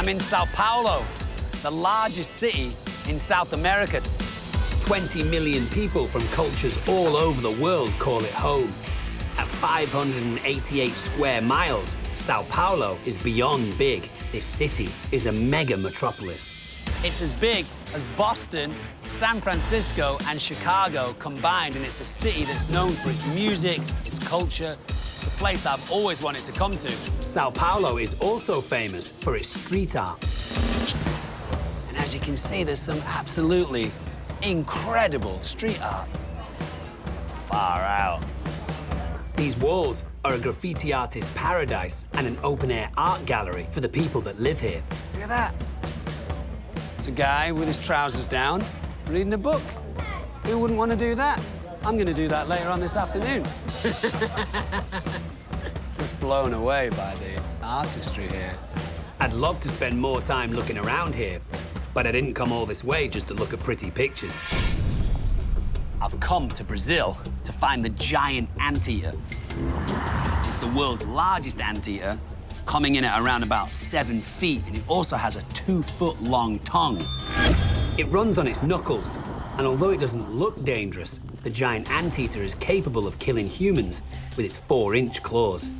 I'm in Sao Paulo, the largest city in South America. 20 million people from cultures all over the world call it home. At 588 square miles, Sao Paulo is beyond big. This city is a mega metropolis. It's as big as Boston, San Francisco, and Chicago combined, and it's a city that's known for its music, its culture. It's a place that I've always wanted to come to. Sao Paulo is also famous for its street art. And as you can see, there's some absolutely incredible street art. Far out. These walls are a graffiti artist's paradise and an open-air art gallery for the people that live here. Look at that. It's a guy with his trousers down, reading a book. Who wouldn't want to do that? I'm going to do that later on this afternoon. Just blown away by the artistry here. I'd love to spend more time looking around here, but I didn't come all this way just to look at pretty pictures. I've come to Brazil to find the giant anteater. It's the world's largest anteater, coming in at around about 7 feet, and it also has a 2-foot-long tongue. It runs on its knuckles, and although it doesn't look dangerous, the giant anteater is capable of killing humans with its 4-inch claws.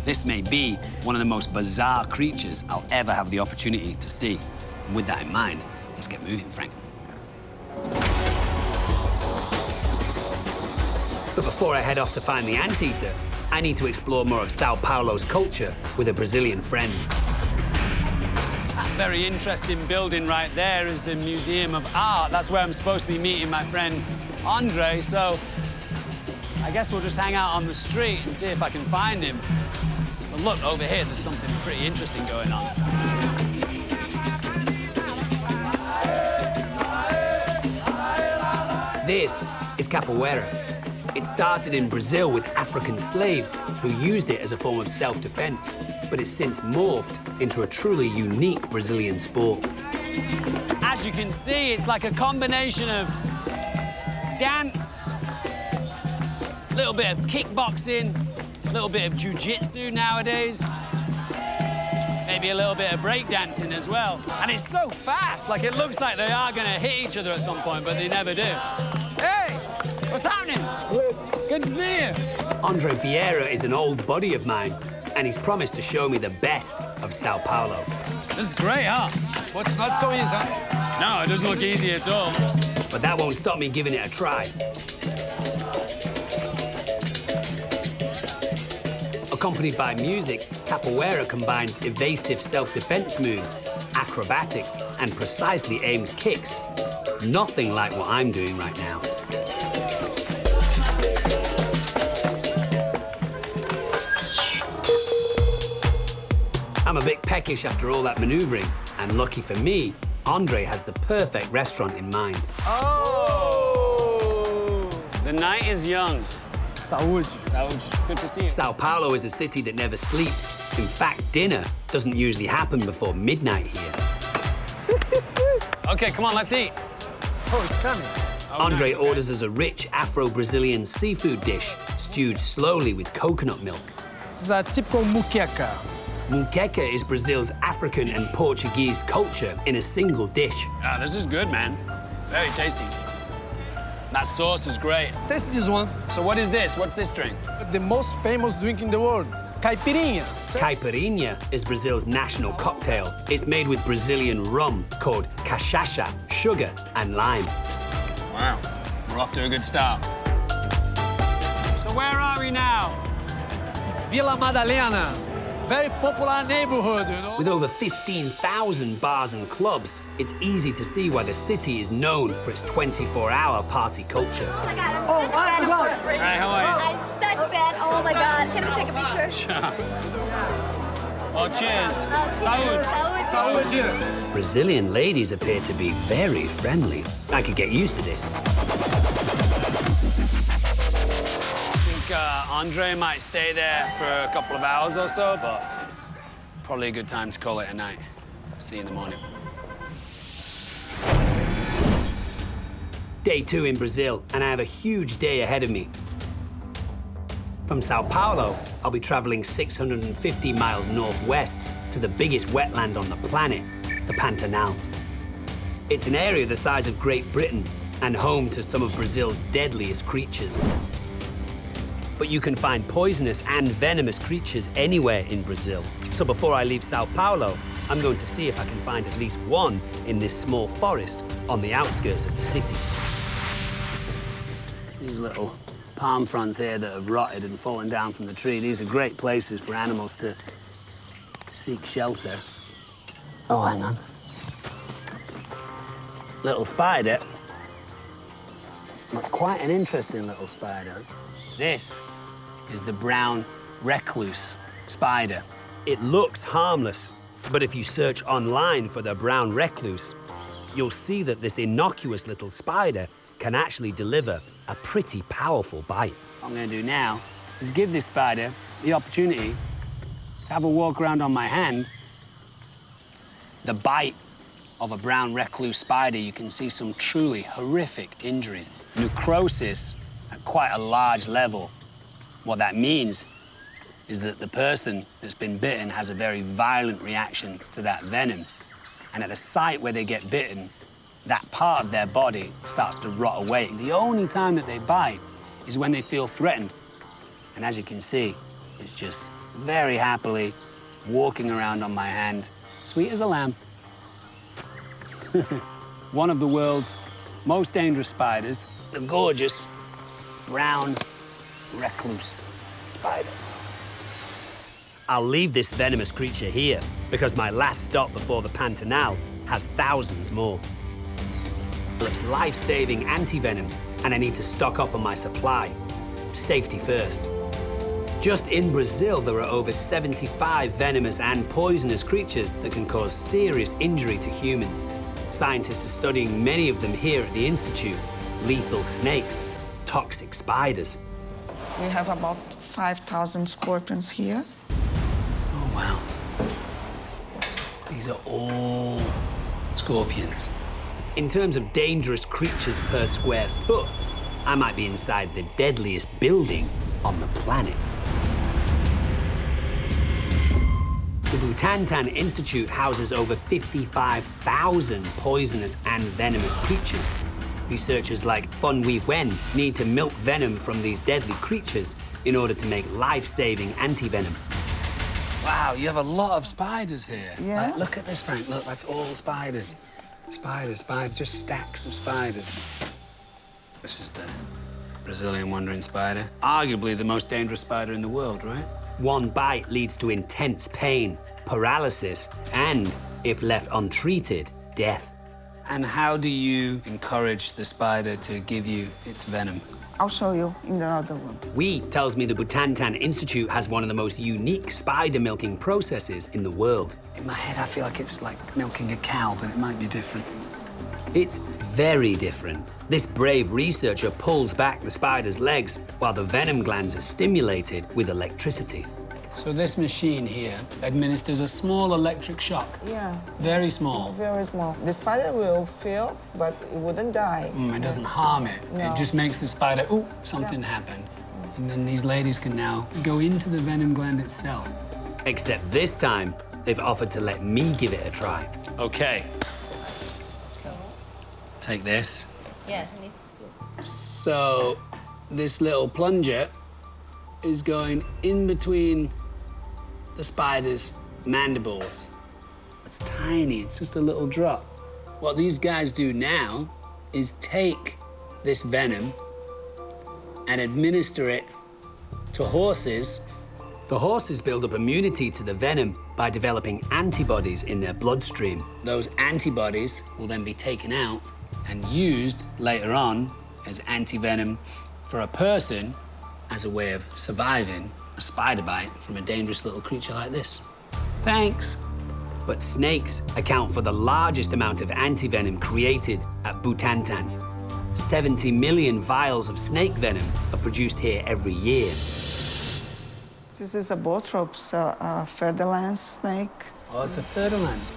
This may be one of the most bizarre creatures I'll ever have the opportunity to see. And with that in mind, let's get moving, Frank. But before I head off to find the anteater, I need to explore more of Sao Paulo's culture with a Brazilian friend. That very interesting building right there is the Museum of Art. That's where I'm supposed to be meeting my friend Andre, so I guess we'll just hang out on the street and see if I can find him. But look, over here, there's something pretty interesting going on. This is capoeira. It started in Brazil with African slaves who used it as a form of self-defense, but it's since morphed into a truly unique Brazilian sport. As you can see, it's like a combination of dance, a little bit of kickboxing, a little bit of jiu-jitsu nowadays, maybe a little bit of breakdancing as well. And it's so fast, like it looks like they are gonna hit each other at some point, but they never do. Hey, what's happening? Good to see you. Andre Vieira is an old buddy of mine, and he's promised to show me the best of Sao Paulo. This is great, huh? What's not so easy, huh? No, it doesn't look easy at all. But that won't stop me giving it a try. Accompanied by music, capoeira combines evasive self-defense moves, acrobatics, and precisely aimed kicks. Nothing like what I'm doing right now. I'm a bit peckish after all that maneuvering, and lucky for me, Andre has the perfect restaurant in mind. Oh! The night is young. Saúde. Saúde. Good to see you. Sao Paulo is a city that never sleeps. In fact, dinner doesn't usually happen before midnight here. Okay, come on, let's eat. Oh, it's coming. Andre orders us a rich Afro-Brazilian seafood dish, stewed slowly with coconut milk. This is a typical muqueca. Muqueca is Brazil's African and Portuguese culture in a single dish. Ah, this is good, man. Very tasty. That sauce is great. Taste this one. So what is this? What's this drink? The most famous drink in the world, caipirinha. Caipirinha is Brazil's national cocktail. It's made with Brazilian rum called cachaça, sugar, and lime. Wow, we're off to a good start. So where are we now? Vila Madalena. Very popular neighborhood, you know? With over 15,000 bars and clubs, it's easy to see why the city is known for its 24-hour party culture. Oh my God, I'm such a fan of Puerto Rico. Hi, how are you? I'm such a fan. Oh my God, can we take a picture? Sure. Oh, cheers. Salud. Salud. Brazilian ladies appear to be very friendly. I could get used to this. Andre might stay there for a couple of hours or so, but probably a good time to call it a night. See you in the morning. Day 2 in Brazil, and I have a huge day ahead of me. From Sao Paulo, I'll be traveling 650 miles northwest to the biggest wetland on the planet, the Pantanal. It's an area the size of Great Britain and home to some of Brazil's deadliest creatures. But you can find poisonous and venomous creatures anywhere in Brazil. So before I leave Sao Paulo, I'm going to see if I can find at least one in this small forest on the outskirts of the city. These little palm fronds here that have rotted and fallen down from the tree, these are great places for animals to seek shelter. Oh, hang on. Little spider. Quite an interesting little spider. This is the brown recluse spider. It looks harmless, but if you search online for the brown recluse, you'll see that this innocuous little spider can actually deliver a pretty powerful bite. What I'm going to do now is give this spider the opportunity to have a walk around on my hand. The bite of a brown recluse spider, you can see some truly horrific injuries. Necrosis at quite a large level. What that means is that the person that's been bitten has a very violent reaction to that venom. And at the site where they get bitten, that part of their body starts to rot away. The only time that they bite is when they feel threatened. And as you can see, it's just very happily walking around on my hand, sweet as a lamb. One of the world's most dangerous spiders, the gorgeous brown recluse spider. I'll leave this venomous creature here because my last stop before the Pantanal has thousands more. It's life-saving anti-venom, and I need to stock up on my supply. Safety first. Just in Brazil, there are over 75 venomous and poisonous creatures that can cause serious injury to humans. Scientists are studying many of them here at the Institute. Lethal snakes, toxic spiders. We have about 5,000 scorpions here. Oh, wow. These are all scorpions. In terms of dangerous creatures per square foot, I might be inside the deadliest building on the planet. The Butantan Institute houses over 55,000 poisonous and venomous creatures. Researchers like Fun Wee Wen need to milk venom from these deadly creatures in order to make life-saving anti-venom. Wow, you have a lot of spiders here. Yeah. Like, look at this, Frank. Look, that's all spiders. Spiders, just stacks of spiders. This is the Brazilian wandering spider. Arguably the most dangerous spider in the world, right? One bite leads to intense pain, paralysis, and, if left untreated, death. And how do you encourage the spider to give you its venom? I'll show you in the other room. Wee tells me the Butantan Institute has one of the most unique spider milking processes in the world. In my head, I feel like it's like milking a cow, but it might be different. It's very different. This brave researcher pulls back the spider's legs while the venom glands are stimulated with electricity. So this machine here administers a small electric shock. Yeah. Very small. Very small. The spider will feel, but it wouldn't die. It doesn't harm it. No. It just makes the spider, ooh, something happened. And then these ladies can now go into the venom gland itself. Except this time, they've offered to let me give it a try. Okay. Take this. Yes. So this little plunger is going in between the spider's mandibles. It's tiny, it's just a little drop. What these guys do now is take this venom and administer it to horses. The horses build up immunity to the venom by developing antibodies in their bloodstream. Those antibodies will then be taken out and used later on as anti-venom for a person as a way of surviving a spider bite from a dangerous little creature like this. Thanks. But snakes account for the largest amount of anti-venom created at Butantan. 70 million vials of snake venom are produced here every year. This is a Botrops, a Ferdinand snake. Oh, it's a Ferdinand.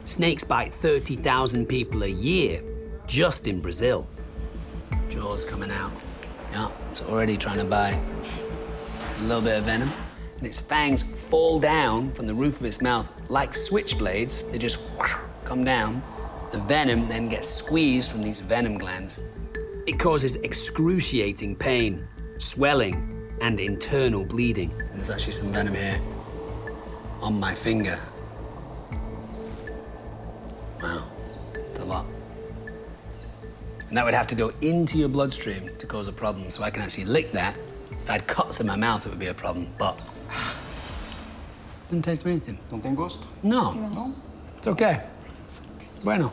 Snakes bite 30,000 people a year, just in Brazil. Jaw's coming out. Yeah, it's already trying to bite. a little bit of venom, and its fangs fall down from the roof of its mouth like switchblades. They just come down. The venom then gets squeezed from these venom glands. It causes excruciating pain, swelling, and internal bleeding. And there's actually some venom here on my finger. Wow, it's a lot. And that would have to go into your bloodstream to cause a problem, so I can actually lick that. If I had cuts in my mouth, it would be a problem, but... Doesn't taste of anything. Não tem gosto? No. No? It's okay. Bueno.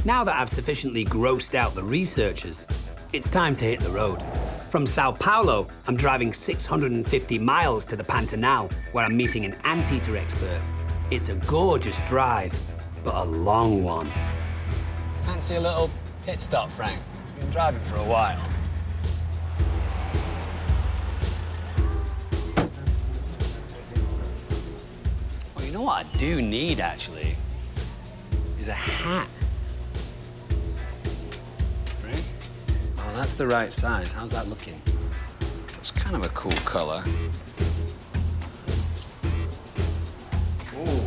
Now that I've sufficiently grossed out the researchers, it's time to hit the road. From Sao Paulo, I'm driving 650 miles to the Pantanal, where I'm meeting an anteater expert. It's a gorgeous drive, but a long one. Fancy a little pit stop, Frank? You've been driving for a while. Well, you know what I do need, actually? Is a hat. Frank? Oh, that's the right size. How's that looking? It's kind of a cool color. Ooh.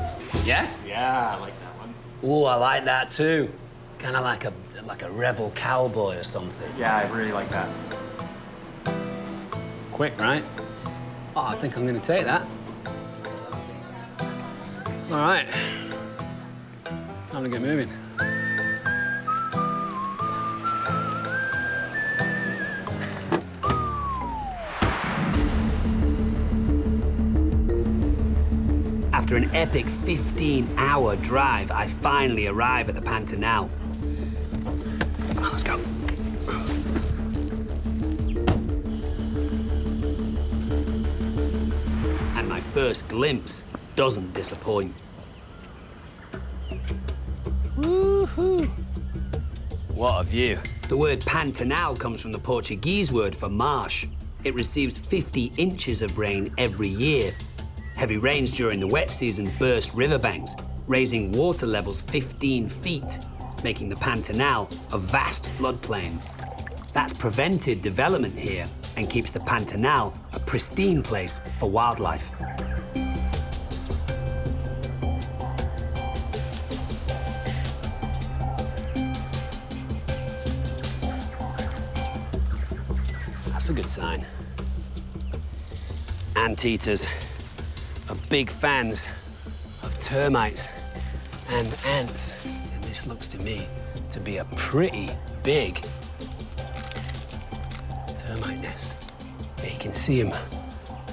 Yeah? Yeah, I like that one. Ooh, I like that too. Kind of like a rebel cowboy or something. Yeah, I really like that. Quick, right? Oh, I think I'm gonna take that. All right. Time to get moving. After an epic 15-hour drive, I finally arrive at the Pantanal. Come on, let's go. And my first glimpse doesn't disappoint. Woohoo! What a view. The word Pantanal comes from the Portuguese word for marsh. It receives 50 inches of rain every year. Heavy rains during the wet season burst riverbanks, raising water levels 15 feet, making the Pantanal a vast floodplain. That's prevented development here and keeps the Pantanal a pristine place for wildlife. That's a good sign. Anteaters are big fans of termites and ants. And this looks to me to be a pretty big termite nest. You can see them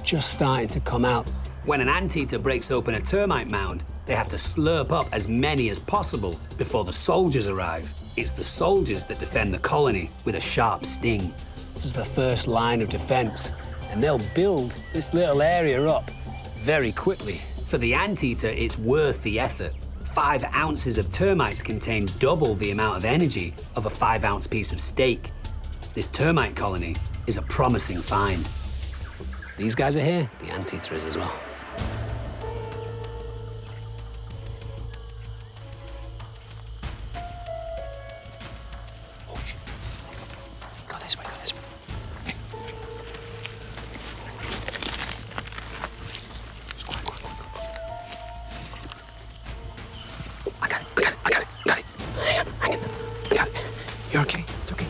just starting to come out. When an anteater breaks open a termite mound, they have to slurp up as many as possible before the soldiers arrive. It's the soldiers that defend the colony with a sharp sting. This is the first line of defense, and they'll build this little area up very quickly. For the anteater, it's worth the effort. 5 ounces of termites contain double the amount of energy of a 5-ounce piece of steak. This termite colony is a promising find. These guys are here, the anteater is as well. Oh, shit. Go this way, go this way. I got it. Hang on. I got it. You're okay? It's okay.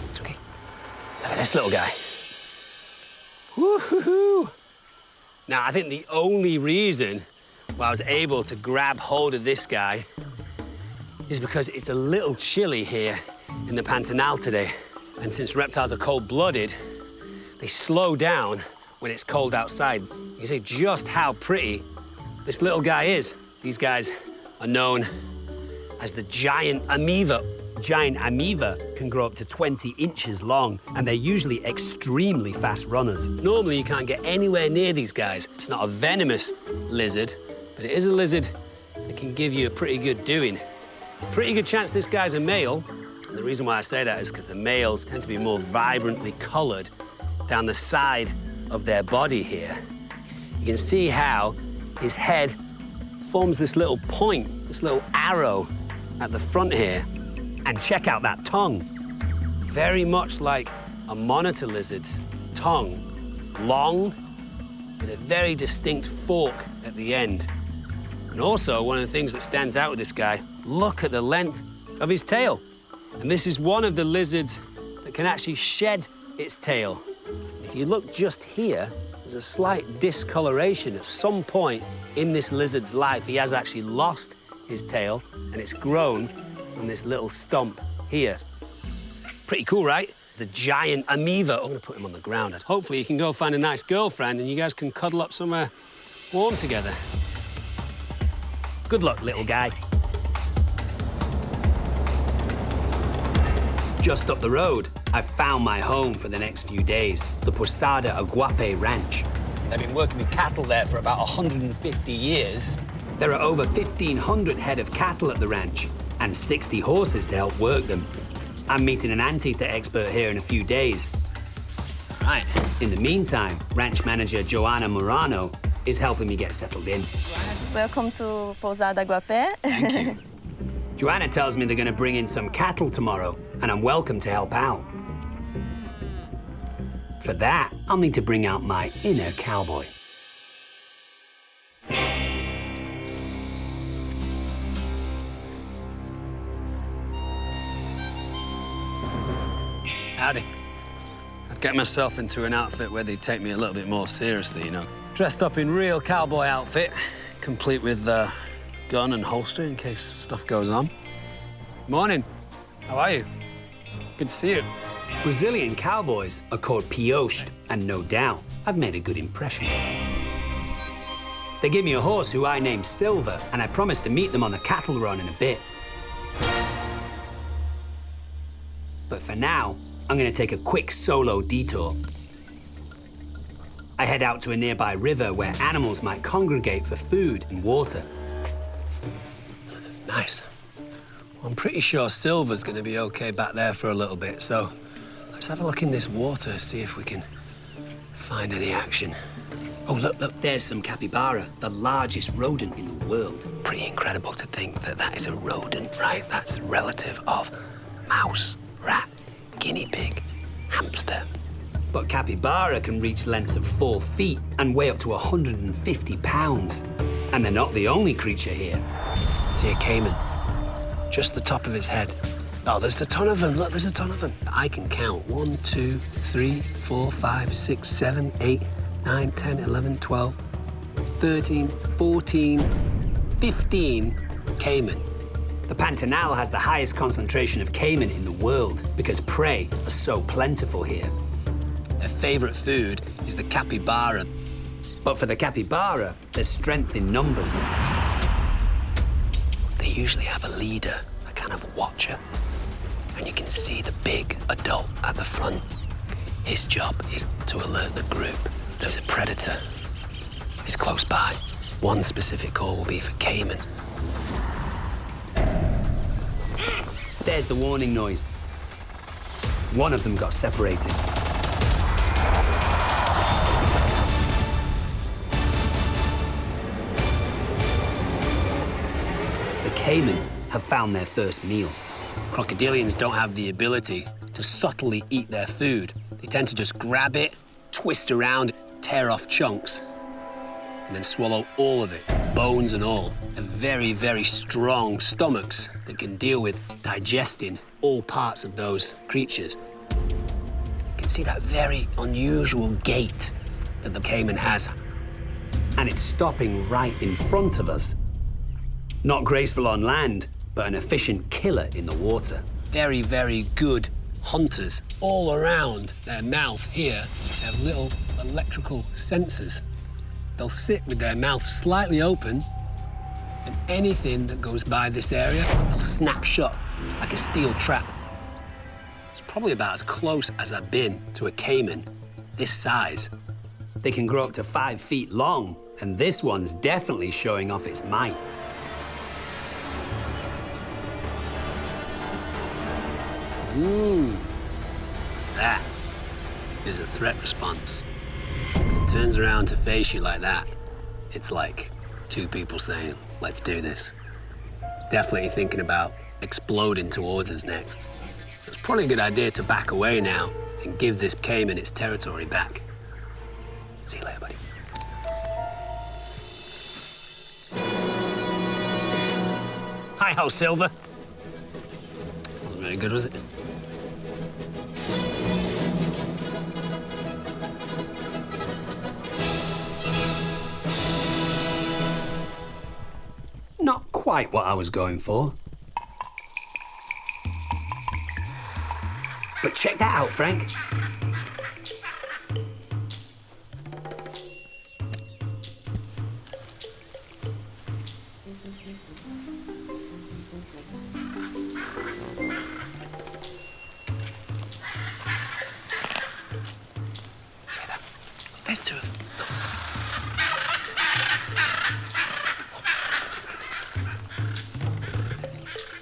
Look at this little guy. Woo-hoo-hoo! Now, I think the only reason why I was able to grab hold of this guy is because it's a little chilly here in the Pantanal today. And since reptiles are cold-blooded, they slow down when it's cold outside. You can see just how pretty this little guy is. These guys are known as the giant amoeba. Giant amoeba can grow up to 20 inches long, and they're usually extremely fast runners. Normally, you can't get anywhere near these guys. It's not a venomous lizard, but it is a lizard that can give you a pretty good doing. Pretty good chance this guy's a male, and the reason why I say that is because the males tend to be more vibrantly colored down the side of their body here. You can see how his head forms this little point, this little arrow at the front here. And check out that tongue. Very much like a monitor lizard's tongue, long, with a very distinct fork at the end. And also, one of the things that stands out with this guy, look at the length of his tail. And this is one of the lizards that can actually shed its tail. If you look just here, there's a slight discoloration. At some point in this lizard's life, he has actually lost his tail, and it's grown from this little stump here. Pretty cool, right? The giant amoeba. I'm gonna put him on the ground. Hopefully you can go find a nice girlfriend and you guys can cuddle up somewhere warm together. Good luck, little guy. Just up the road, I've found my home for the next few days, the Posada Aguape Ranch. They've been working with cattle there for about 150 years. There are over 1,500 head of cattle at the ranch and 60 horses to help work them. I'm meeting an anteater expert here in a few days. Right. In the meantime, ranch manager Joanna Morano is helping me get settled in. Welcome to Posada Aguape. Thank you. Joanna tells me they're going to bring in some cattle tomorrow, and I'm welcome to help out. For that, I'll need to bring out my inner cowboy. Howdy. I'd get myself into an outfit where they'd take me a little bit more seriously, you know. Dressed up in real cowboy outfit, complete with gun and holster in case stuff goes on. Morning. How are you? Good to see you. Brazilian cowboys are called pioche, and no doubt, I've made a good impression. They gave me a horse who I named Silver, and I promised to meet them on the cattle run in a bit. But for now, I'm gonna take a quick solo detour. I head out to a nearby river where animals might congregate for food and water. Nice. Well, I'm pretty sure Silver's gonna be okay back there for a little bit, so let's have a look in this water, see if we can find any action. Oh, look, there's some capybara, the largest rodent in the world. Pretty incredible to think that that is a rodent, right? That's a relative of mouse, rat, guinea pig, hamster. But capybara can reach lengths of 4 feet and weigh up to 150 pounds. And they're not the only creature here. See a caiman, just the top of his head. Oh, there's a ton of them. Look, there's a ton of them. I can count 1, 2, 3, 4, 5, 6, 7, 8, 9, 10, 11, 12, 13, 14, 15 caiman. The Pantanal has the highest concentration of caiman in the world because prey are so plentiful here. Their favorite food is the capybara. But for the capybara, there's strength in numbers. They usually have a leader, a kind of watcher. And you can see the big adult at the front. His job is to alert the group. There's a predator. It's close by. One specific call will be for caiman. There's the warning noise. One of them got separated. The caiman have found their first meal. Crocodilians don't have the ability to subtly eat their food. They tend to just grab it, twist around, tear off chunks, and then swallow all of it, bones and all. They're very, very strong stomachs that can deal with digesting all parts of those creatures. You can see that very unusual gait that the caiman has. And it's stopping right in front of us. Not graceful on land, but an efficient killer in the water. Very, very good hunters. All around their mouth here, they have little electrical sensors. They'll sit with their mouth slightly open, and anything that goes by this area, they'll snap shut like a steel trap. It's probably about as close as I've been to a caiman this size. They can grow up to 5 feet long, and this one's definitely showing off its might. That is a threat response. It turns around to face you like that. It's like 2 people saying, let's do this. Definitely thinking about exploding towards us next. It's probably a good idea to back away now and give this caiman its territory back. Hi-ho, Silver. Wasn't very good, was it? Not quite what I was going for. But check that out, Frank. There's two of them.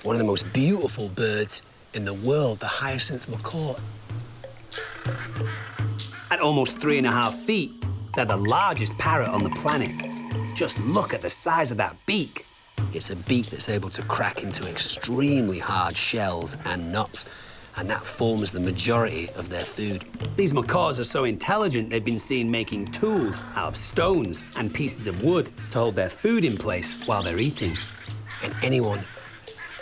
One of the most beautiful birds in the world, the hyacinth macaw. At almost 3.5 feet, they're the largest parrot on the planet. Just look at the size of that beak. It's a beak that's able to crack into extremely hard shells and nuts, and that forms the majority of their food. These macaws are so intelligent, they've been seen making tools out of stones and pieces of wood to hold their food in place while they're eating. And anyone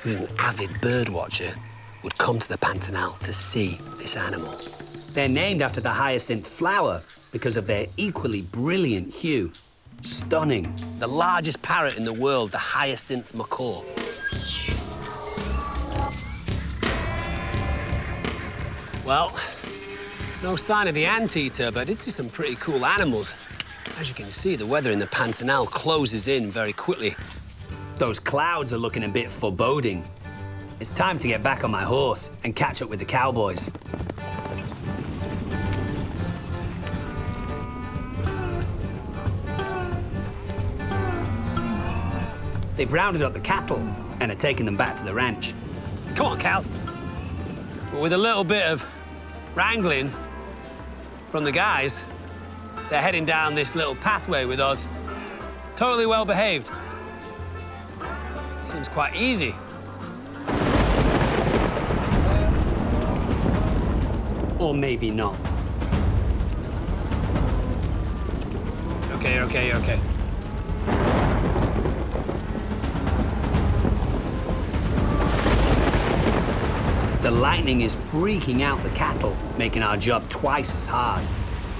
who's an avid bird watcher would come to the Pantanal to see this animal. They're named after the hyacinth flower because of their equally brilliant hue. Stunning. The largest parrot in the world, the hyacinth macaw. Well, no sign of the anteater, but I did see some pretty cool animals. As you can see, the weather in the Pantanal closes in very quickly. Those clouds are looking a bit foreboding. It's time to get back on my horse and catch up with the cowboys. They've rounded up the cattle and are taking them back to the ranch. Come on, cows. But with a little bit of wrangling from the guys, they're heading down this little pathway with us. Totally well behaved. Seems quite easy. Or maybe not. Okay. The lightning is freaking out the cattle, making our job twice as hard.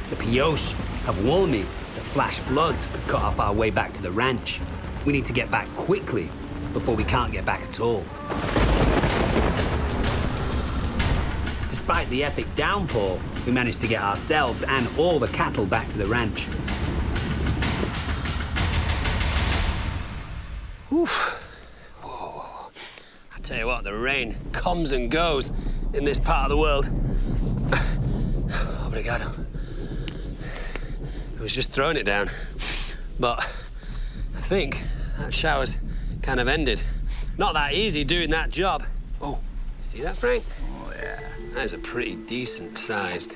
The Pioche have warned me that flash floods could cut off our way back to the ranch. We need to get back quickly before we can't get back at all. Despite the epic downpour, we managed to get ourselves and all the cattle back to the ranch. Oof. Whoa. I tell you what, the rain comes and goes in this part of the world. Obrigado. I was just throwing it down, but I think that shower's kind of ended. Not that easy doing that job. Oh, see that, Frank? Oh, yeah. That is a pretty decent-sized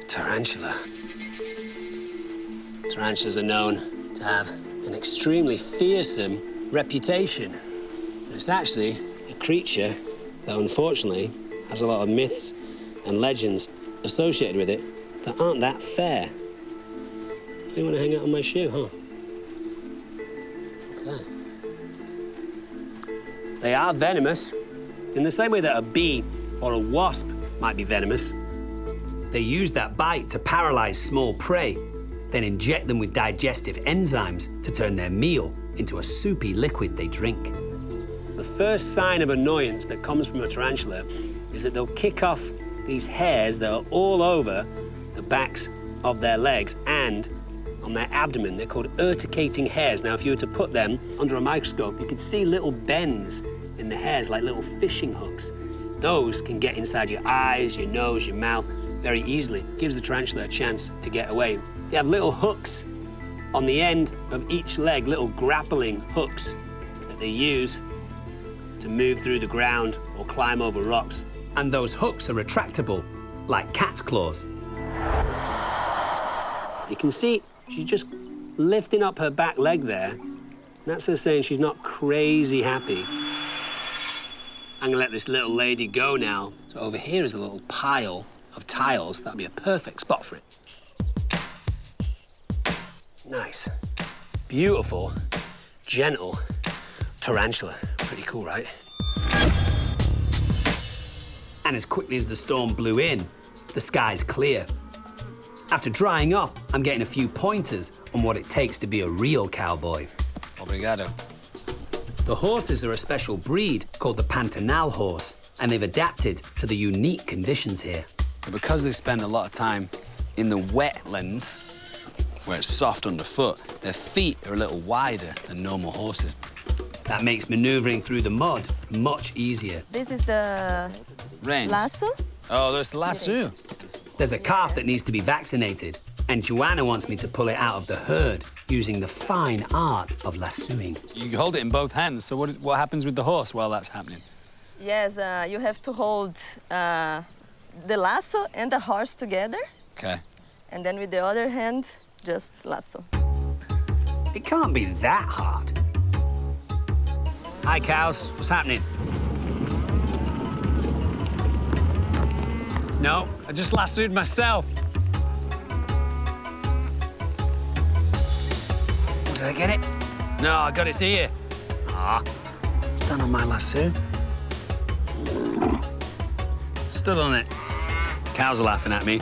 tarantula. Tarantulas are known to have an extremely fearsome reputation. It's actually a creature that, unfortunately, has a lot of myths and legends associated with it that aren't that fair. You want to hang out on my shoe, huh? Okay. They are venomous in the same way that a bee or a wasp might be venomous. They use that bite to paralyze small prey, then inject them with digestive enzymes to turn their meal into a soupy liquid they drink. The first sign of annoyance that comes from a tarantula is that they'll kick off these hairs that are all over the backs of their legs and on their abdomen. They're called urticating hairs. Now, if you were to put them under a microscope, you could see little bends in the hairs, like little fishing hooks. Those can get inside your eyes, your nose, your mouth very easily. It gives the tarantula a chance to get away. They have little hooks on the end of each leg, little grappling hooks that they use to move through the ground or climb over rocks. And those hooks are retractable, like cat's claws. You can see she's just lifting up her back leg there. That's her saying she's not crazy happy. I'm gonna let this little lady go now. So over here is a little pile of tiles. That'll be a perfect spot for it. Nice, beautiful, gentle tarantula. Pretty cool, right? And as quickly as the storm blew in, the sky's clear. After drying off, I'm getting a few pointers on what it takes to be a real cowboy. Obrigado. The horses are a special breed called the Pantanal horse, and they've adapted to the unique conditions here. Because they spend a lot of time in the wetlands, where it's soft underfoot, their feet are a little wider than normal horses. That makes maneuvering through the mud much easier. This is the Reins. lasso. Oh, there's the lasso. There's a calf that needs to be vaccinated, and Joanna wants me to pull it out of the herd using the fine art of lassoing. You hold it in both hands, so what happens with the horse while that's happening? Yes, you have to hold the lasso and the horse together, Okay. and then with the other hand, just lasso. It can't be that hard. Hi, cows. What's happening? No, I just lassoed myself. Did I get it? No, I got its ear. Ah, stand on my lasso. Stood on it. Cows are laughing at me.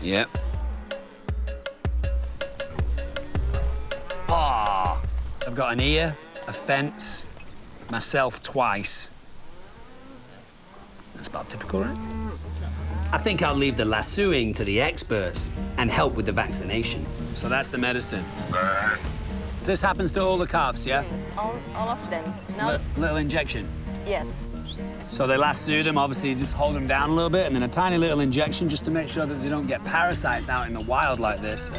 Yep. Ah, I've got an ear, a fence, myself twice. That's about typical, right? I think I'll leave the lassoing to the experts and help with the vaccination. So that's the medicine. This happens to all the calves, yeah? Yes, all of them. Now, Little injection. yes. So they lasso them, obviously you just hold them down a little bit, and then a tiny little injection just to make sure that they don't get parasites out in the wild like this.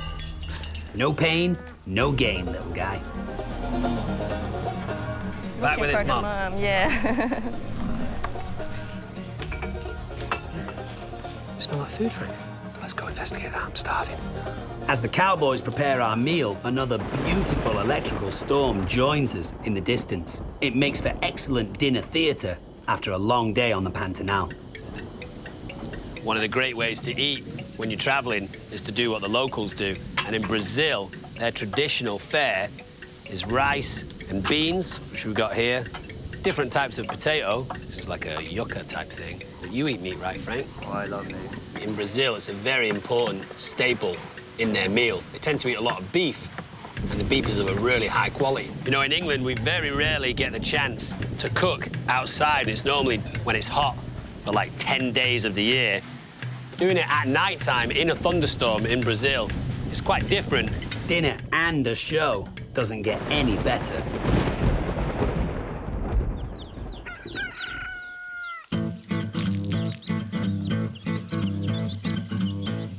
No pain, no gain, little guy. Back with his For the mum. yeah. Smell like food, Frank. Let's go investigate that. I'm starving. As the cowboys prepare our meal, another beautiful electrical storm joins us in the distance. It makes for excellent dinner theatre after a long day on the Pantanal. One of the great ways to eat when you're traveling is to do what the locals do. And in Brazil, their traditional fare is rice and beans, which we've got here. Different types of potato. This is like a yucca type thing. But you eat meat, right, Frank? Oh, I love meat. In Brazil, it's a very important staple in their meal. They tend to eat a lot of beef, and the beef is of a really high quality. You know, in England, we very rarely get the chance to cook outside. It's normally when it's hot for like 10 days of the year. Doing it at night time in a thunderstorm in Brazil is quite different. Dinner and a show doesn't get any better.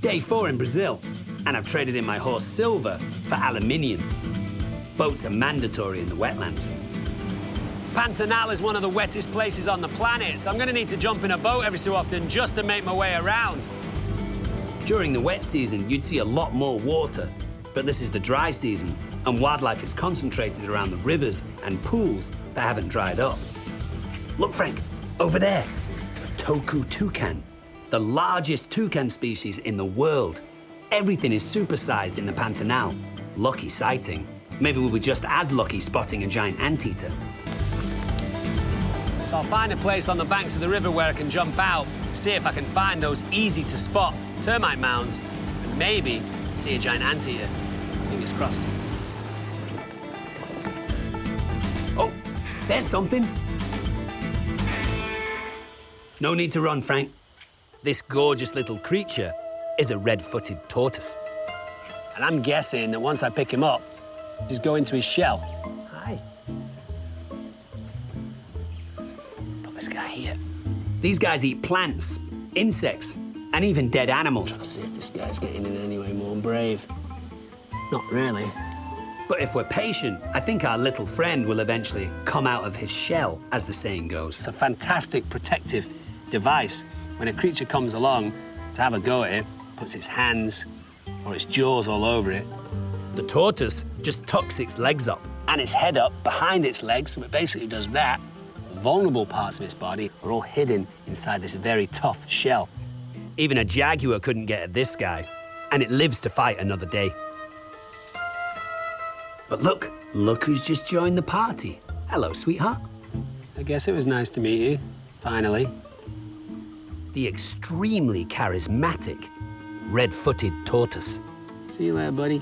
Day 4 in Brazil, and I've traded in my horse Silver for aluminium. Boats are mandatory in the wetlands. Pantanal is one of the wettest places on the planet, so I'm gonna need to jump in a boat every so often just to make my way around. During the wet season, you'd see a lot more water, but this is the dry season, and wildlife is concentrated around the rivers and pools that haven't dried up. Look, Frank, over there, a toku toucan, the largest toucan species in the world. Everything is supersized in the Pantanal. Lucky sighting. Maybe we'll be just as lucky spotting a giant anteater. So I'll find a place on the banks of the river where I can jump out, see if I can find those easy-to-spot termite mounds, and maybe see a giant anteater. Fingers crossed. Oh, there's something. No need to run, Frank. This gorgeous little creature is a red-footed tortoise. And I'm guessing that once I pick him up, he's go into his shell. Hi. Put this guy here. These guys eat plants, insects, and even dead animals. Let's see if this guy's getting in any way more brave. Not really. But if we're patient, I think our little friend will eventually come out of his shell, as the saying goes. It's a fantastic protective device. When a creature comes along to have a go at it, puts its hands or its jaws all over it, The tortoise just tucks its legs up. and its head up behind its legs, so it basically does that. The vulnerable parts of its body are all hidden inside this very tough shell. Even a jaguar couldn't get at this guy, and it lives to fight another day. But look who's just joined the party. Hello, sweetheart. I guess it was nice to meet you, finally. The extremely charismatic red-footed tortoise. See you later, buddy.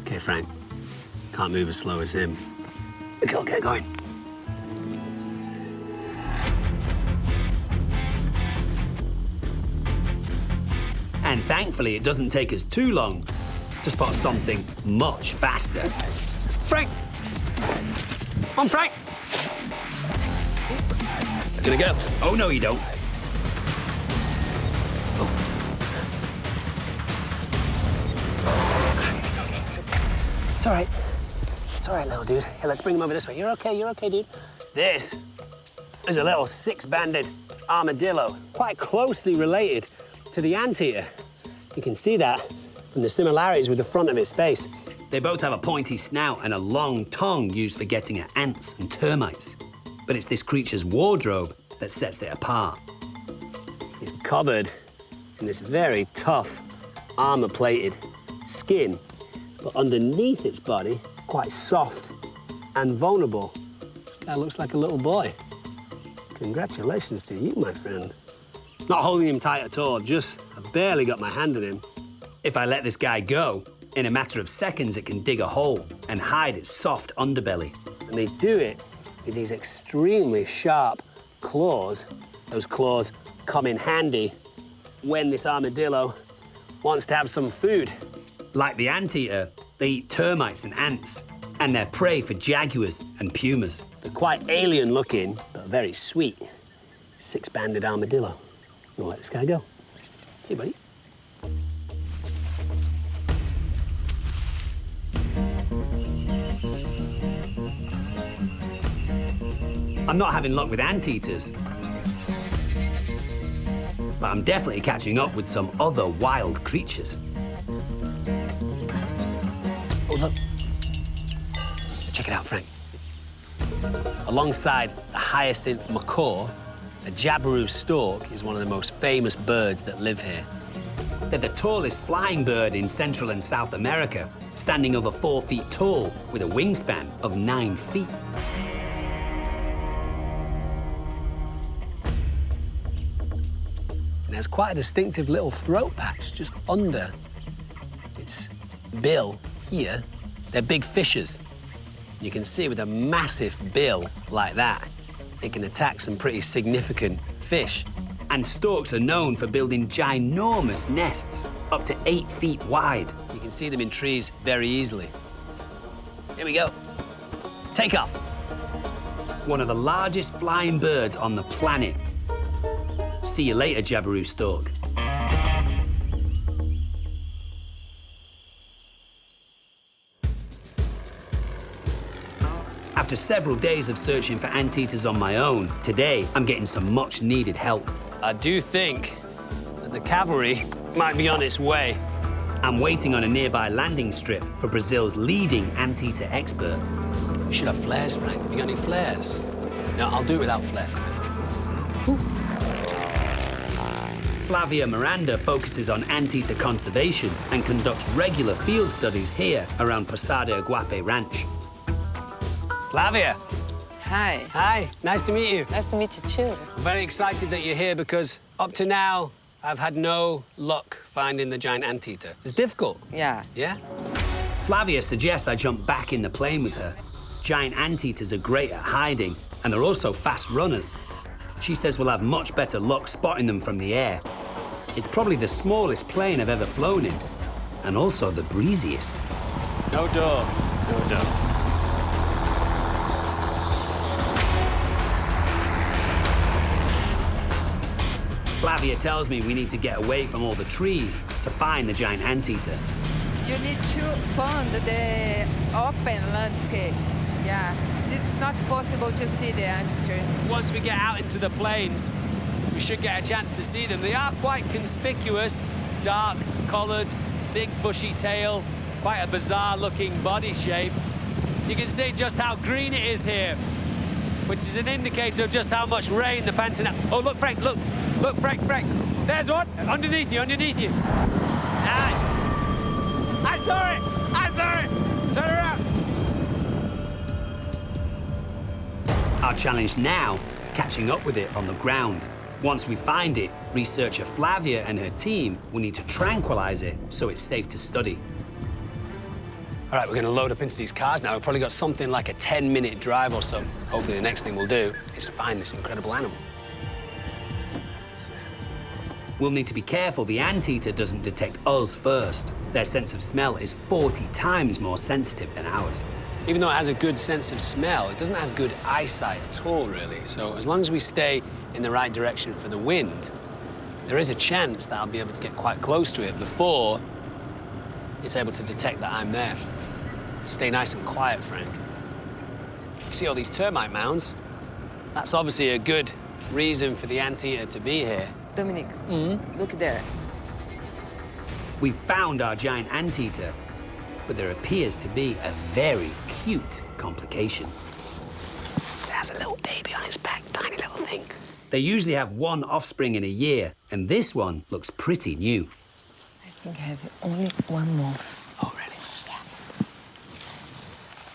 Okay, Frank. Can't move as slow as him. We can't get going. And thankfully, it doesn't take us too long to spot something much faster. Frank! On, Frank! Gonna go. Oh, no, you don't. It's all right. It's all right, little dude. Here, let's bring him over this way. You're okay, dude. This is a little six-banded armadillo, quite closely related to the anteater. You can see that from the similarities with the front of its face. They both have a pointy snout and a long tongue used for getting at ants and termites. But it's this creature's wardrobe that sets it apart. It's covered in this very tough, armor-plated skin, but underneath its body, quite soft and vulnerable. This guy looks like a little boy. Congratulations to you, my friend. Not holding him tight at all, I've barely got my hand in him. If I let this guy go, in a matter of seconds, it can dig a hole and hide its soft underbelly. And they do it with these extremely sharp claws. Those claws come in handy when this armadillo wants to have some food. Like the anteater, they eat termites and ants, and they're prey for jaguars and pumas. They're quite alien-looking, but very sweet. Six-banded armadillo. I'm gonna let this guy go. See you, buddy. I'm not having luck with anteaters, but I'm definitely catching up with some other wild creatures. Oh, look. Check it out, Frank. Alongside the hyacinth macaw, a jabiru stork is one of the most famous birds that live here. They're the tallest flying bird in Central and South America, standing over 4 feet tall with a wingspan of 9 feet. And there's quite a distinctive little throat patch just under its bill here. They're big fishers. You can see with a massive bill like that, it can attack some pretty significant fish. And storks are known for building ginormous nests, up to 8 feet wide. You can see them in trees very easily. Here we go. Take off. One of the largest flying birds on the planet. See you later, jabiru stork. After several days of searching for anteaters on my own, today I'm getting some much-needed help. I do think that the cavalry might be on its way. I'm waiting on a nearby landing strip for Brazil's leading anteater expert. We should have flares, Frank. Have you got any flares? No, I'll do it without flares. Flavia Miranda focuses on anteater conservation and conducts regular field studies here around Posada Iguape Ranch. Flavia. Hi. Hi, nice to meet you. Nice to meet you too. I'm very excited that you're here because up to now, I've had no luck finding the giant anteater. It's difficult. Yeah. Yeah? Flavia suggests I jump back in the plane with her. Giant anteaters are great at hiding, and they're also fast runners. She says we'll have much better luck spotting them from the air. It's probably the smallest plane I've ever flown in, and also the breeziest. No door. No door. Flavia tells me we need to get away from all the trees to find the giant anteater. You need to find the open landscape. Yeah. This is not possible to see the anteater. Once we get out into the plains, we should get a chance to see them. They are quite conspicuous, dark collared, big bushy tail, quite a bizarre looking body shape. You can see just how green it is here, which is an indicator of just how much rain the Pantanal... Oh, look, Frank, look. Look, Frank. There's one. Underneath you. Nice. I saw it. Turn around. Our challenge now, catching up with it on the ground. Once we find it, researcher Flavia and her team will need to tranquilize it so it's safe to study. All right, we're gonna load up into these cars now. We've probably got something like a 10-minute drive or so. Hopefully the next thing we'll do is find this incredible animal. We'll need to be careful the anteater doesn't detect us first. Their sense of smell is 40 times more sensitive than ours. Even though it has a good sense of smell, it doesn't have good eyesight at all, really. So as long as we stay in the right direction for the wind, there is a chance that I'll be able to get quite close to it before it's able to detect that I'm there. Stay nice and quiet, Frank. You see all these termite mounds? That's obviously a good reason for the anteater to be here. Dominic, look there. We found our giant anteater, but there appears to be a very cute complication. It has a little baby on its back, tiny little thing. They usually have one offspring in a year, and this one looks pretty new. I think I have only one more. Oh, really? Yeah.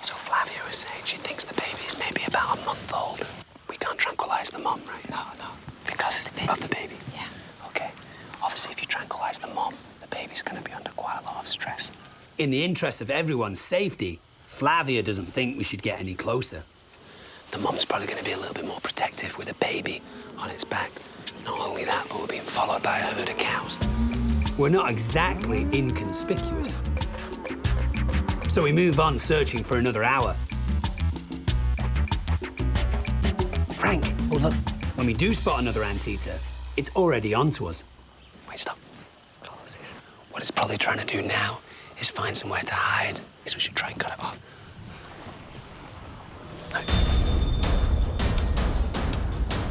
So Flavia was saying she thinks the baby is maybe about a month old. We can't tranquilize the mom, right? No. Because of the baby? Yeah. Okay. Obviously, if you tranquilize the mom, the baby's going to be under quite a lot of stress. In the interest of everyone's safety, Flavia doesn't think we should get any closer. The mom's probably going to be a little bit more protective with a baby on its back. Not only that, but we're being followed by a herd of cows. We're not exactly inconspicuous. So we move on searching for another hour. Frank, oh look, when we do spot another anteater, it's already onto us. Wait, stop. What it's probably trying to do now is find somewhere to hide. So we should try and cut it off.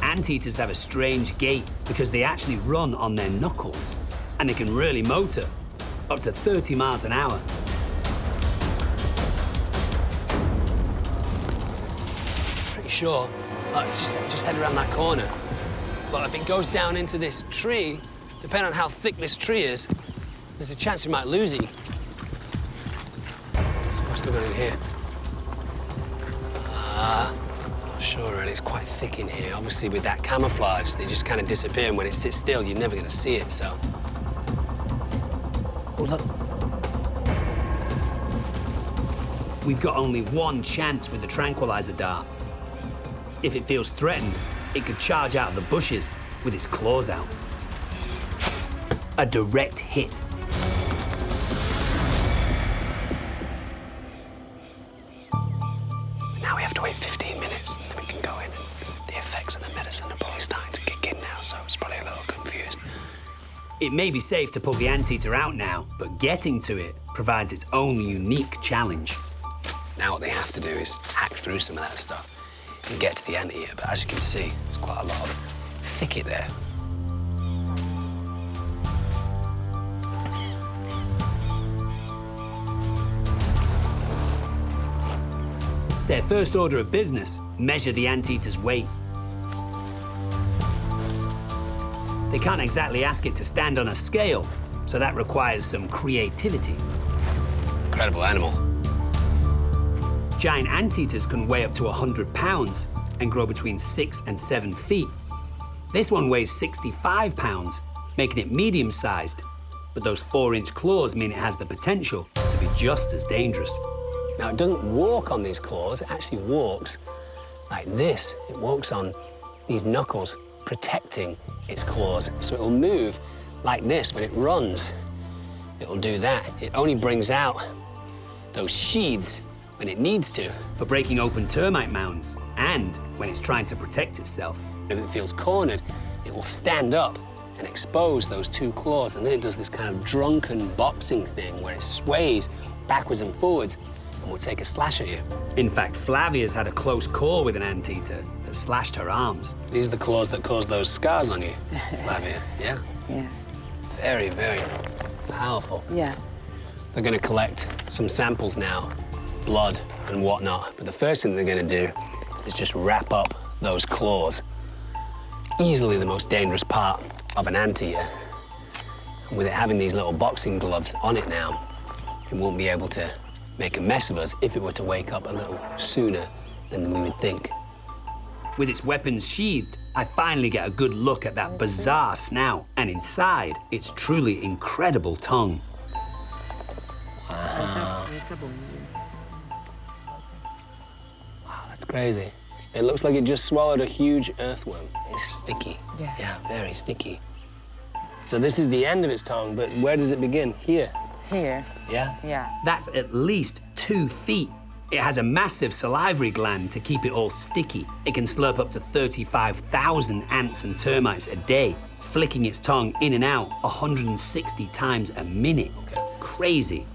Anteaters have a strange gait because they actually run on their knuckles, and they can really motor, up to 30 miles an hour. Pretty sure. Let's just head around that corner. But if it goes down into this tree, depending on how thick this tree is, there's a chance we might lose it. What's still going in here? Not sure, really. It's quite thick in here. Obviously, with that camouflage, they just kind of disappear, and when it sits still, you're never going to see it, so... Oh, look. We've got only one chance with the tranquilizer dart. If it feels threatened, it could charge out of the bushes with its claws out. A direct hit. Now we have to wait 15 minutes, and then we can go in, and the effects of the medicine are probably starting to kick in now, so it's probably a little confused. It may be safe to pull the anteater out now, but getting to it provides its own unique challenge. Now what they have to do is hack through some of that stuff and get to the anteater, but as you can see, there's quite a lot of thicket there. Their first order of business, measure the anteater's weight. They can't exactly ask it to stand on a scale, so that requires some creativity. Incredible animal. Giant anteaters can weigh up to 100 pounds and grow between 6 and 7 feet. This one weighs 65 pounds, making it medium-sized, but those 4-inch claws mean it has the potential to be just as dangerous. Now, it doesn't walk on these claws, it actually walks like this. It walks on these knuckles, protecting its claws. So it'll move like this when it runs. It'll do that. It only brings out those sheaths when it needs to. For breaking open termite mounds, and when it's trying to protect itself. If it feels cornered, it will stand up and expose those 2 claws, and then it does this kind of drunken boxing thing where it sways backwards and forwards and will take a slash at you. In fact, Flavia's had a close call with an anteater that slashed her arms. These are the claws that cause those scars on you, Flavia, yeah? Yeah. Very, very powerful. Yeah. They're going to collect some samples now, blood and whatnot, but the first thing they're going to do is just wrap up those claws. Easily the most dangerous part of an anteater. And with it having these little boxing gloves on it now, it won't be able to make a mess of us if it were to wake up a little sooner than we would think. With its weapons sheathed, I finally get a good look at that bizarre snout, and inside, its truly incredible tongue. Wow, that's crazy. It looks like it just swallowed a huge earthworm. It's sticky. Yeah, very sticky. So this is the end of its tongue, but where does it begin? Here. Here. Yeah? Yeah. That's at least 2 feet. It has a massive salivary gland to keep it all sticky. It can slurp up to 35,000 ants and termites a day, flicking its tongue in and out 160 times a minute. Crazy.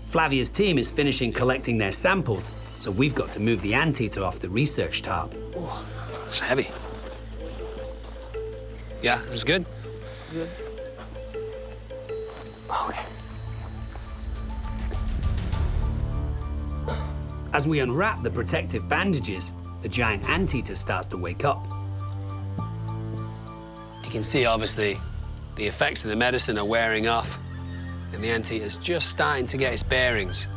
Flavia's team is finishing collecting their samples, so we've got to move the anteater off the research tarp. Oh, it's heavy. Yeah, this is good? Good. Okay. As we unwrap the protective bandages, the giant anteater starts to wake up. You can see, obviously, the effects of the medicine are wearing off, and the anteater's just starting to get its bearings.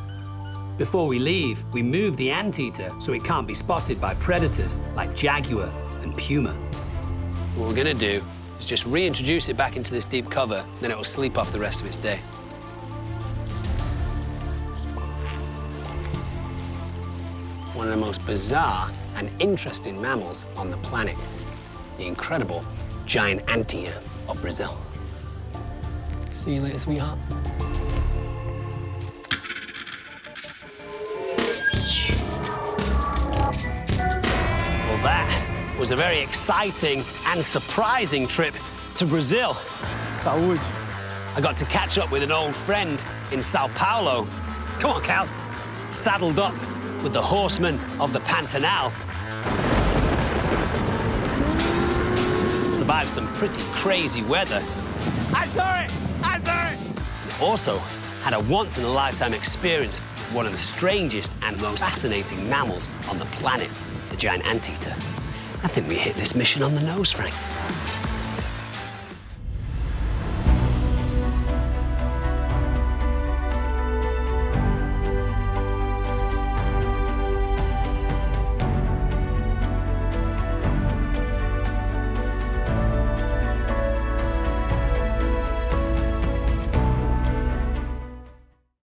Before we leave, we move the anteater so it can't be spotted by predators like jaguar and puma. What we're gonna do is just reintroduce it back into this deep cover, then it will sleep off the rest of its day. One of the most bizarre and interesting mammals on the planet, the incredible giant anteater of Brazil. See you later, sweetheart. Well, that was a very exciting and surprising trip to Brazil. Saúde. I got to catch up with an old friend in Sao Paulo. Come on, cows. Saddled up with the horsemen of the Pantanal. Survived some pretty crazy weather. I saw it! I saw it! Also had a once-in-a-lifetime experience with one of the strangest and most fascinating mammals on the planet, the giant anteater. I think we hit this mission on the nose, Frank.